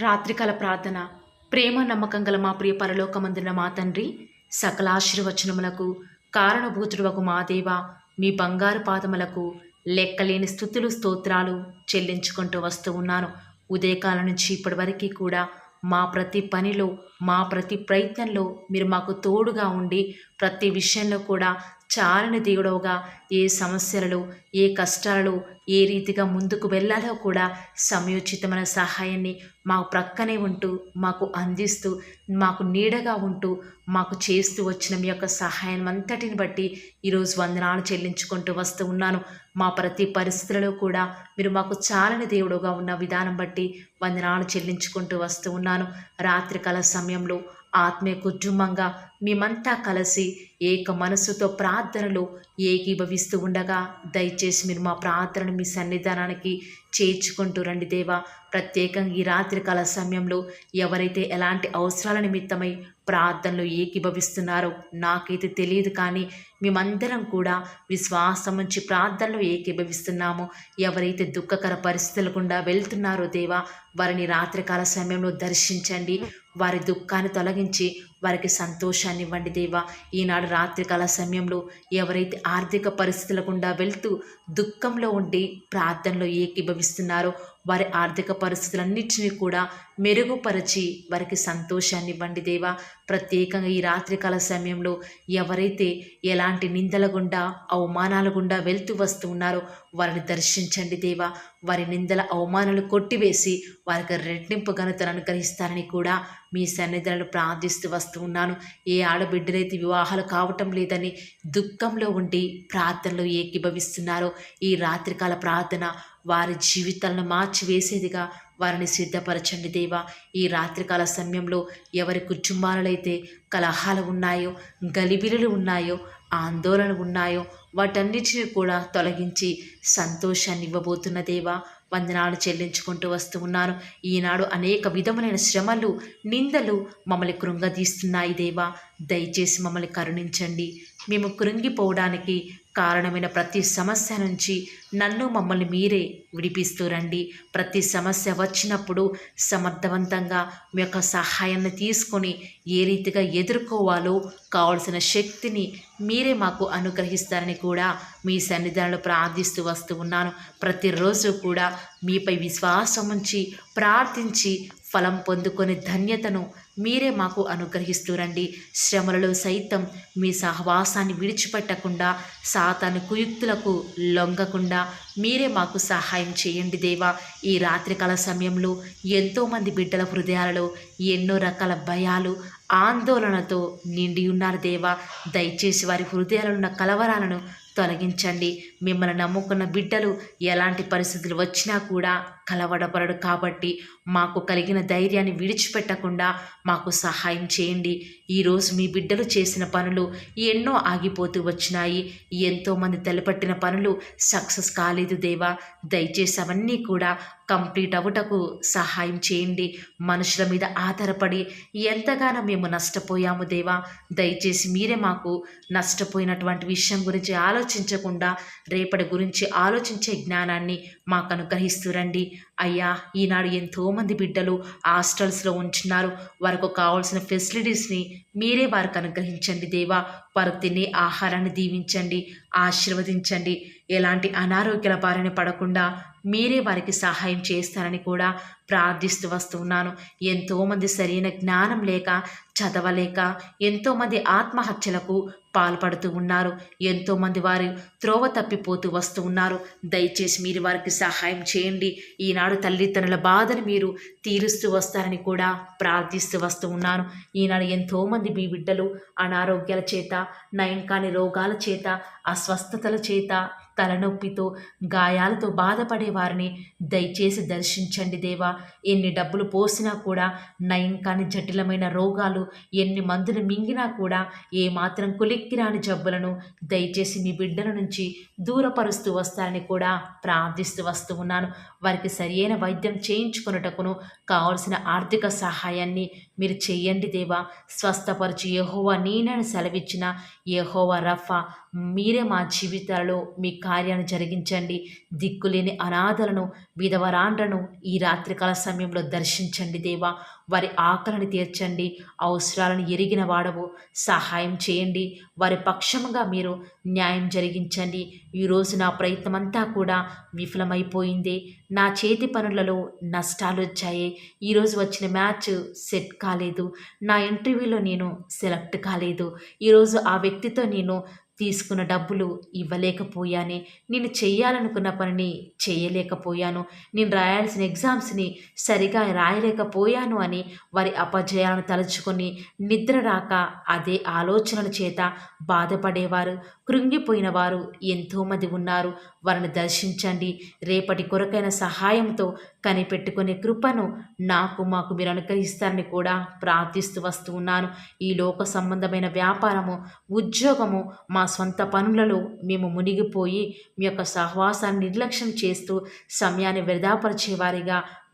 రాత్రికాల ప్రార్థన. ప్రేమ నమ్మకం గల మా ప్రియ పరలోకమందున మా తండ్రి, సకలాశీర్వచనములకు కారణభూతుడవగు మా దేవ, మీ బంగారు పాదములకు లెక్కలేని స్థుతులు స్తోత్రాలు చెల్లించుకుంటూ వస్తూ ఉన్నాను. ఉదయకాలం నుంచి ఇప్పటి వరకు కూడా మా ప్రతి పనిలో, మా ప్రతి ప్రయత్నంలో మీరు మాకు తోడుగా ఉండి, ప్రతి విషయంలో కూడా చాలని దేవుడవుగా, ఏ సమస్యలలో, ఏ కష్టాలలో ఏ రీతిగా ముందుకు వెళ్ళాలో కూడా సమయోచితమైన సహాయాన్ని మా ప్రక్కనే ఉంటూ, మాకు అందిస్తూ, మాకు నీడగా ఉంటూ, మాకు చేస్తూ వచ్చిన మీ యొక్క సహాయం అంతటిని బట్టి ఈరోజు వందనాలు చెల్లించుకుంటూ వస్తూ ఉన్నాను. మా ప్రతి పరిస్థితులలో కూడా మీరు మాకు చాలని దేవుడుగా ఉన్న విధానం బట్టి వందనాలు చెల్లించుకుంటూ వస్తూ ఉన్నాను. రాత్రికాల సమయంలో ఆత్మీయ కుటుంబంగా మేమంతా కలిసి ఏక మనసుతో ప్రార్థనలు ఏకీభవిస్తూ ఉండగా దయచేసి మీరు మా ప్రార్థనను మీ సన్నిధానానికి చేర్చుకుంటూ రండి దేవా. ప్రత్యేకంగా ఈ రాత్రికాల సమయంలో ఎవరైతే ఎలాంటి అవసరాల నిమిత్తమై ప్రార్థనలు ఏకీభవిస్తున్నారో నాకైతే తెలియదు, కానీ మేమందరం కూడా విశ్వాసం నుంచి ప్రార్థనలు ఏకీభవిస్తున్నాము. ఎవరైతే దుఃఖకర పరిస్థితుల గుండా వెళ్తున్నారో దేవా, వారిని రాత్రికాల సమయంలో దర్శించండి. వారి దుఃఖాన్ని తొలగించి వారికి సంతోషాన్ని ఇవ్వండి దేవా. ఈనాడు రాత్రికాల సమయంలో ఎవరైతే ఆర్థిక పరిస్థితుల గుండా వెళ్తూ దుఃఖంలో ఉండి ప్రార్థనలో ఏకీభవిస్తున్నారో వారి ఆర్థిక పరిస్థితులన్నింటినీ కూడా మెరుగుపరిచి వారికి సంతోషాన్ని ఇవ్వండి దేవా. ప్రత్యేకంగా ఈ రాత్రికాల సమయంలో ఎవరైతే ఎలాంటి నిందల గుండా, అవమానాల గుండా వెళ్తూ వస్తూ ఉన్నారో వారిని దర్శించండి దేవా. వారి నిందల అవమానాలు కొట్టివేసి వారికి రెట్టింపు ఘనతను అనుగ్రహిస్తారని కూడా మీ సన్నిధులను ప్రార్థిస్తూ వస్తూ ఉన్నాను. ఏ ఆడబిడ్డలైతే వివాహాలు కావటం లేదని దుఃఖంలో ఉండి ప్రార్థనలో ఏకీభవిస్తున్నారో ఈ రాత్రికాల ప్రార్థన వారి జీవితాలను మార్చివేసేదిగా వారిని సిద్ధపరచండి దేవా. ఈ రాత్రికాల సమయంలో ఎవరి కుటుంబాలలో అయితే కలహాలు ఉన్నాయో, గలిబిలులు ఉన్నాయో, ఆందోళన ఉన్నాయో వాటన్నిటిని కూడా తొలగించి సంతోషాన్ని ఇవ్వబోతున్న దేవా, వందనాలు చెల్లించుకుంటూ వస్తూ ఉన్నాను. ఈనాడు అనేక విధములైన శ్రమలు, నిందలు మమ్మల్ని కృంగదీస్తున్నాయి దేవా. దయచేసి మమ్మల్ని కరుణించండి. మేము కృంగిపోవడానికి కారణమైన ప్రతి సమస్య నుంచి మమ్మల్ని మీరే విడిపిస్తూ రండి. ప్రతి సమస్య వచ్చినప్పుడు సమర్థవంతంగా మీ యొక్క సహాయాన్ని తీసుకొని ఏ రీతిగా ఎదుర్కోవాలో కావలసిన శక్తిని మీరే మాకు అనుగ్రహిస్తారని కూడా మీ సన్నిధానంలో ప్రార్థిస్తూ వస్తూ ఉన్నాను. ప్రతిరోజు కూడా మీపై విశ్వాసం ఉంచి ప్రార్థించి ఫలం పొందుకొని ధన్యతను మీరే మాకు అనుగ్రహిస్తూ రండి. శ్రమలలో సైతం మీ సహవాసాన్ని విడిచిపెట్టకుండా, సాతాను కుయుక్తులకు లొంగకుండా మీరే మాకు సహాయం చేయండి దేవా. ఈ రాత్రికాల సమయంలో ఎంతోమంది బిడ్డల హృదయాలలో ఎన్నో రకాల భయాలు, ఆందోళనతో నిండి ఉన్నారు దేవా. దయచేసి వారి హృదయాలలో ఉన్న కలవరాలను తొలగించండి. మిమ్మల్ని నమ్ముకున్న బిడ్డలు ఎలాంటి పరిస్థితులు వచ్చినా కూడా కలవడపడడు కాబట్టి మాకు కలిగిన ధైర్యాన్ని విడిచిపెట్టకుండా మాకు సహాయం చేయండి. ఈరోజు మీ బిడ్డలు చేసిన పనులు ఎన్నో ఆగిపోతూ వచ్చినాయి. ఎంతోమంది తలపట్టిన పనులు సక్సెస్ కాలేదు దేవా. దయచేసి అవన్నీ కూడా కంప్లీట్ అవ్వటకు సహాయం చేయండి. మనుషుల మీద ఆధారపడి ఎంతగానో మేము నష్టపోయాము దేవా. దయచేసి మీరే మాకు నష్టపోయినటువంటి విషయం గురించి ఆలోచించకుండా రేపటి గురించి ఆలోచించే జ్ఞానాన్ని మాకు అనుగ్రహిస్తూ రండి. అయ్యా, ఈనాడు ఎంతోమంది బిడ్డలు హాస్టల్స్లో ఉంటున్నారు. వారికి కావాల్సిన ఫెసిలిటీస్ని మీరే వారికి అనుగ్రహించండి దేవా. వారు తినే ఆహారాన్ని దీవించండి, ఆశీర్వదించండి. ఎలాంటి అనారోగ్యాల బారిన పడకుండా మీరే వారికి సహాయం చేస్తారని కూడా ప్రార్థిస్తూ వస్తున్నాను. ఎంతోమంది సరైన జ్ఞానం లేక, చదవలేక ఎంతోమంది ఆత్మహత్యలకు పాల్పడుతూ ఉన్నారు. ఎంతోమంది వారు త్రోవ తప్పిపోతూ వస్తూ ఉన్నారు. దయచేసి మీరు వారికి సహాయం చేయండి. ఈనాడు తల్లిదండ్రుల బాధను మీరు తీరుస్తూ వస్తారని కూడా ప్రార్థిస్తూ వస్తూ ఉన్నాను. ఈనాడు ఎంతోమంది మీ బిడ్డలు అనారోగ్యాల చేత, నయం కాని రోగాల చేత, అస్వస్థతల చేత, తలనొప్పితో, గాయాలతో బాధపడే వారిని దయచేసి దర్శించండి దేవా. ఎన్ని డబ్బులు పోసినా కూడా నయం కాని జటిలమైన రోగాలు, ఎన్ని మందులు మింగినా కూడా ఏమాత్రం కులిక్కిరాని జబ్బులను దయచేసి మీ బిడ్డల నుంచి దూరపరుస్తూ వస్తారని కూడా ప్రార్థిస్తూ వస్తూ ఉన్నాను. వారికి సరియైన వైద్యం చేయించుకొనుటకును కావలసిన ఆర్థిక సహాయాన్ని మీరు చెయ్యండి దేవా. స్వస్థపరిచి యెహోవా నేనని సెలవిచ్చిన యెహోవా రఫా మీరే మా జీవితాలలో మీ కార్యాన్ని జరిగించండి. దిక్కులేని అనాథలను, విధవరాండ్రను ఈ రాత్రికాల సమయంలో దర్శించండి దేవా. వారి ఆకలిని తీర్చండి. అవసరాలను ఎరిగిన వాడవు, సహాయం చేయండి. వారి పక్షముగా మీరు న్యాయం జరిగించండి. ఈరోజు నా ప్రయత్నమంతా కూడా విఫలమైపోయింది. నా చేతి పనులలో నష్టాలు వచ్చాయి. ఈరోజు వచ్చిన మ్యాచ్ సెట్ కాలేదు. నా ఇంటర్వ్యూలో నేను సెలెక్ట్ కాలేదు. ఈరోజు ఆ వ్యక్తితో నేను తీసుకున్న డబ్బులు ఇవ్వలేకపోయానే. నేను చేయాలనుకున్న పనిని చేయలేకపోయాను. నేను రాయాల్సిన ఎగ్జామ్స్ని సరిగా రాయలేకపోయాను అని వారి అపజయాలను తలుచుకొని నిద్ర రాక అదే ఆలోచనల చేత బాధపడేవారు, కృంగిపోయిన వారు ఎంతోమంది ఉన్నారు. వారిని దర్శించండి. రేపటి కొరకైన సహాయంతో కనిపెట్టుకునే కృపను మాకు మీరు అనుగ్రహిస్తారని కూడా ప్రార్థిస్తూ వస్తూ ఉన్నాను. ఈ లోక సంబంధమైన వ్యాపారము, ఉద్యోగము, మా సొంత పనులలో మేము మునిగిపోయి మీ యొక్క సహవాసాన్ని నిర్లక్ష్యం చేస్తూ సమయాన్ని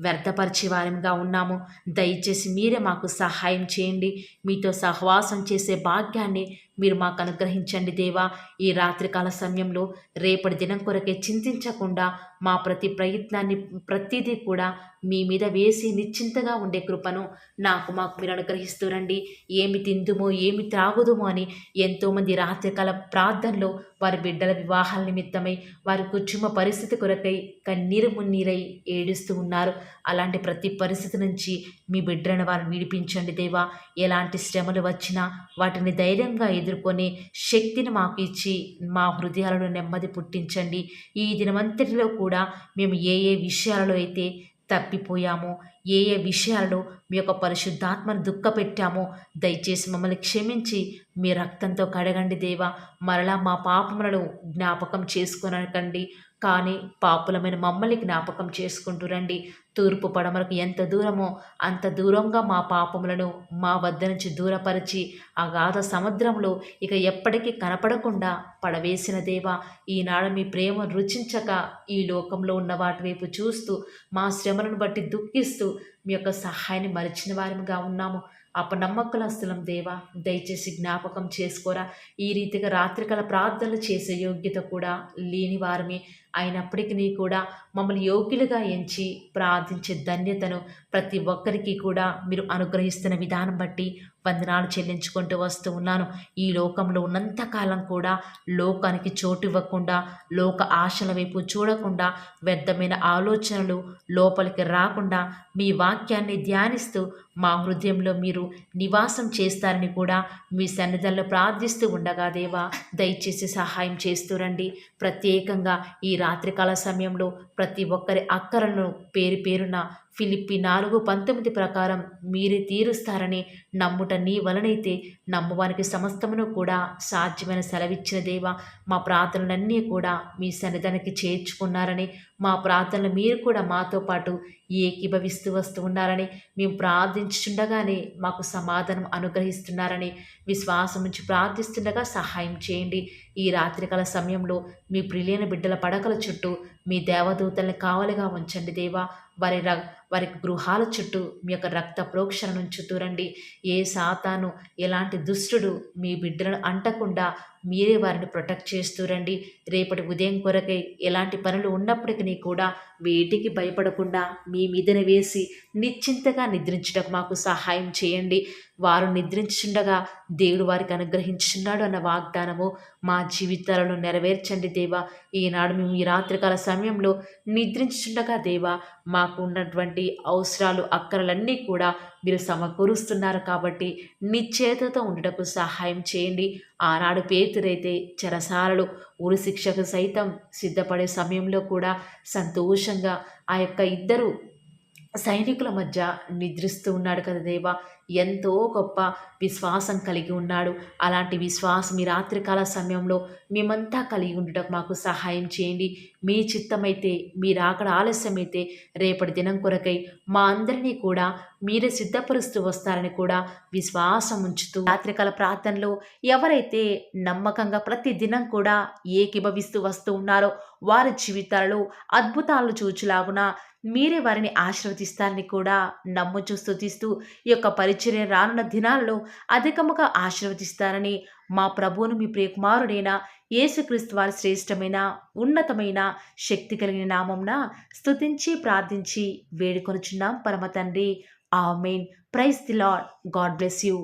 వ్యర్థపరిచేవారిగా ఉన్నాము. దయచేసి మీరే మాకు సహాయం చేయండి. మీతో సహవాసం చేసే భాగ్యాన్ని మీరు మాకు అనుగ్రహించండి దేవా. ఈ రాత్రికాల సమయంలో రేపటి దినం కొరకే చింతించకుండా మా ప్రతి ప్రయత్నాన్ని ప్రతిదీ కూడా మీ మీద వేసి నిశ్చింతగా ఉండే కృపను మాకు మీరు అనుగ్రహిస్తూరండి. ఏమి తిందుమో ఏమి త్రాగుదుమో అని ఎంతోమంది రాత్రికాల ప్రార్థనలో వారి బిడ్డల వివాహాల నిమిత్తమై, వారి కుటుంబ పరిస్థితి కొరకై కన్నీరు మున్నీరై ఏడుస్తూ ఉన్నారు. అలాంటి ప్రతి పరిస్థితి నుంచి మీ బిడ్డలను వారిని విడిపించండి దేవా. ఎలాంటి శ్రమలు వచ్చినా వాటిని ధైర్యంగా ఎదుర్కొనే శక్తిని మాకు ఇచ్చి మా హృదయాలను నెమ్మది పుట్టించండి. ఈ దినమంతటిలో కూడా మేము ఏ విషయాలలో అయితే తప్పిపోయామో, ఏ విషయాలలో మీ యొక్క పరిశుద్ధాత్మను దుఃఖపెట్టామో దయచేసి మమ్మల్ని క్షమించి మీ రక్తంతో కడగండి దేవా. మరలా మా పాపములను జ్ఞాపకం చేసుకొనకండి, కానీ పాపులమైన మమ్మల్ని జ్ఞాపకం చేసుకుంటూ రండి. తూర్పు పడమరకు ఎంత దూరమో అంత దూరంగా మా పాపములను మా వద్ద నుంచి దూరపరిచి అగాధ సముద్రంలో ఇక ఎప్పటికీ కనపడకుండా పడవేసిన దేవా. ఈనాడు మీ ప్రేమ రుచించక ఈ లోకంలో ఉన్న వాటి వైపు చూస్తూ మా శ్రమలను బట్టి దుఃఖిస్తూ మీ యొక్క సహాయాన్ని మరిచిన వారిగా ఉన్నాము. అపనమ్మకులస్తులం దేవా, దయచేసి జ్ఞాపకం చేసుకోరా. ఈ రీతిగా రాత్రికాల ప్రార్థనలు చేసే యోగ్యత కూడా లేని వారమే అయినప్పటికీ కూడా మమ్మల్ని యోగ్యులుగా ఎంచి ప్రార్థించే ధన్యతను ప్రతి ఒక్కరికి కూడా మీరు అనుగ్రహిస్తున్న విధానం బట్టి వందనాలు చెల్లించుకుంటూ వస్తూ ఉన్నాను. ఈ లోకంలో ఉన్నంతకాలం కూడా లోకానికి చోటు ఇవ్వకుండా, లోక ఆశల వైపు చూడకుండా, వ్యర్థమైన ఆలోచనలు లోపలికి రాకుండా మీ వాక్యాన్ని ధ్యానిస్తూ మా హృదయంలో మీరు నివాసం చేస్తారని కూడా మీ సన్నిధంలో ప్రార్థిస్తూ ఉండగా దేవా, దయచేసి సహాయం చేస్తూ రండి. ప్రత్యేకంగా ఈ రాత్రికాల సమయంలో ప్రతి ఒక్కరి అక్కరలను పేరున ఫిలిప్పి 4:19 ప్రకారం మీరే తీరుస్తారని నమ్ముట నీ వలనైతే నమ్మువానికి సమస్తమును కూడా సాధ్యమైన సెలవిచ్చిన దేవా, మా ప్రార్థనలన్నీ కూడా మీ సన్నిధానికి చేర్చుకున్నారని, మా ప్రార్థనలు మీరు కూడా మాతో పాటు ఏకీభవిస్తూ వస్తూ ఉన్నారని, మేము ప్రార్థించుండగానే మాకు సమాధానం అనుగ్రహిస్తున్నారని విశ్వాసం నుంచి ప్రార్థిస్తుండగా సహాయం చేయండి. ఈ రాత్రికాల సమయంలో మీ ప్రియులైన బిడ్డల పడకల చుట్టూ మీ దేవదూతల్ని కావలిగా ఉంచండి దేవా. వారి గృహాల చుట్టూ మీ యొక్క రక్త ప్రోక్షణ ఉంచుతూరండి. ఏ సాతాను, ఎలాంటి దుష్టుడు మీ బిడ్డలను అంటకుండా మీరే వారిని ప్రొటెక్ట్ చేస్తూరండి. రేపటి ఉదయం కొరకై ఎలాంటి పనులు ఉన్నప్పటికీ కూడా వేటికి భయపడకుండా మీ మీదన వేసి నిశ్చింతగా నిద్రించడానికి మాకు సహాయం చేయండి. వారు నిద్రించుండగా దేవుడు వారికి అనుగ్రహించున్నాడు అన్న వాగ్దానము మా జీవితాలను నెరవేర్చండి దేవా. ఈనాడు మేము ఈ రాత్రికాల సమయంలో నిద్రించుండగా దేవా, మాకు ఉన్నటువంటి అవసరాలు, అక్కరలన్నీ కూడా మీరు సమకూరుస్తున్నారు కాబట్టి నిశ్చేతతో ఉండటకు సహాయం చేయండి. ఆనాడు పేతురైతే చెరసాలలు, ఉరి శిక్షకు సైతం సిద్ధపడే సమయంలో కూడా సంతోషంగా ఆ యొక్క ఇద్దరు సైనికుల మధ్య నిద్రిస్తూ ఉన్నాడు కదా దేవా. ఎంతో గొప్ప విశ్వాసం కలిగి ఉన్నాడు. అలాంటి విశ్వాసం ఈ రాత్రికాల సమయంలో మేమంతా కలిగి ఉండటం మాకు సహాయం చేయండి. మీ చిత్తమైతే, మీరు అక్కడ ఆలస్యమైతే రేపటి దినం కొరకై మా అందరినీ కూడా మీరే సిద్ధపరుస్తూ వస్తారని కూడా విశ్వాసం ఉంచుతూ రాత్రికాల ప్రార్థనలో ఎవరైతే నమ్మకంగా ప్రతి దినం కూడా ఏకీభవిస్తూ వస్తూ ఉన్నారో వారి జీవితాలలో అద్భుతాలను చూచులాగున మీరే వారిని ఆశీర్వదిస్తారని కూడా నమ్ముచూ స్తుతిస్తూ ఈ యొక్క పరిచర్య రానున్న దినాల్లో అధికముగా ఆశీర్వదిస్తారని మా ప్రభువును, మీ ప్రియకుమారుడైన యేసుక్రీస్తు వారి శ్రేష్టమైన ఉన్నతమైన శక్తి కలిగిన నామంన స్తుతించి ప్రార్థించి వేడుకొనుచున్నాం పరమ తండ్రి. Amen. Praise the Lord. God bless you.